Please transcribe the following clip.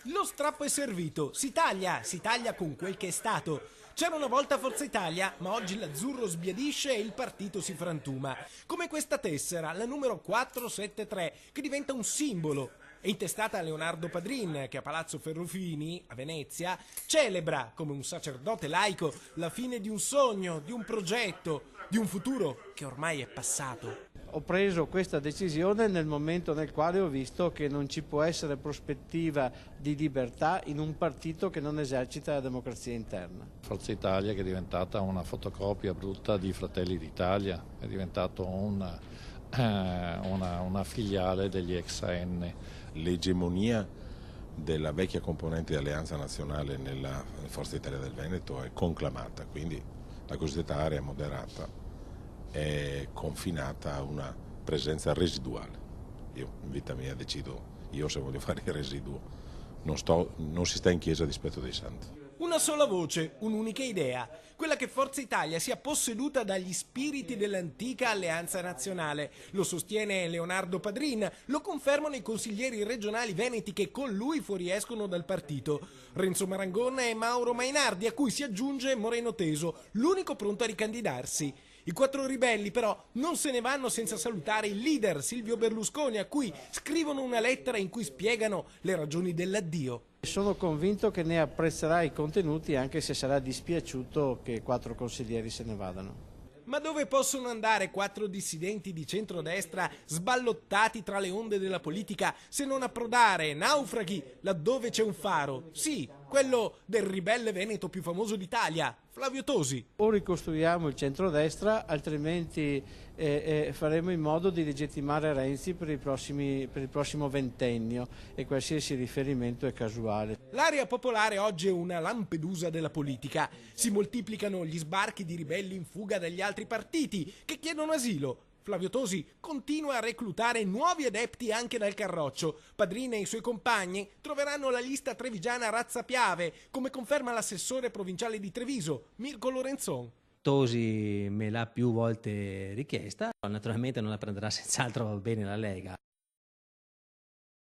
Lo strappo è servito, si taglia con quel che è stato. C'era una volta Forza Italia, ma oggi l'azzurro sbiadisce e il partito si frantuma. Come questa tessera, la numero 473, che diventa un simbolo. È intestata a Leonardo Padrin, che a Palazzo Ferrofini, a Venezia, celebra, come un sacerdote laico, la fine di un sogno, di un progetto, di un futuro che ormai è passato. Ho preso questa decisione nel momento nel quale ho visto che non ci può essere prospettiva di libertà in un partito che non esercita la democrazia interna. Forza Italia, che è diventata una fotocopia brutta di Fratelli d'Italia, è diventato una filiale degli ex AN. L'egemonia della vecchia componente di Alleanza Nazionale nella Forza Italia del Veneto è conclamata, quindi la cosiddetta area moderata è confinata a una presenza residuale. Io in vita mia decido io se voglio fare il residuo, non si sta in chiesa a dispetto dei santi. Una sola voce, un'unica idea, quella che Forza Italia sia posseduta dagli spiriti dell'antica alleanza nazionale. Lo sostiene Leonardo Padrin, lo confermano i consiglieri regionali veneti che con lui fuoriescono dal partito. Renzo Marangon e Mauro Mainardi, a cui si aggiunge Moreno Teso, l'unico pronto a ricandidarsi. I quattro ribelli però non se ne vanno senza salutare il leader Silvio Berlusconi, a cui scrivono una lettera in cui spiegano le ragioni dell'addio. Sono convinto che ne apprezzerà i contenuti, anche se sarà dispiaciuto che 4 consiglieri se ne vadano. Ma dove possono andare 4 dissidenti di centrodestra sballottati tra le onde della politica se non approdare, naufraghi, laddove c'è un faro? Sì, quello del ribelle veneto più famoso d'Italia, Flavio Tosi. O ricostruiamo il centrodestra, altrimenti faremo in modo di legittimare Renzi per il prossimo ventennio, e qualsiasi riferimento è casuale. L'area popolare oggi è una Lampedusa della politica. Si moltiplicano gli sbarchi di ribelli in fuga dagli altri partiti che chiedono asilo. Flavio Tosi continua a reclutare nuovi adepti anche dal Carroccio. Padrin e i suoi compagni troveranno la lista trevigiana razzapiave, come conferma l'assessore provinciale di Treviso, Mirko Lorenzon. Tosi me l'ha più volte richiesta, naturalmente non la prenderà senz'altro bene la Lega.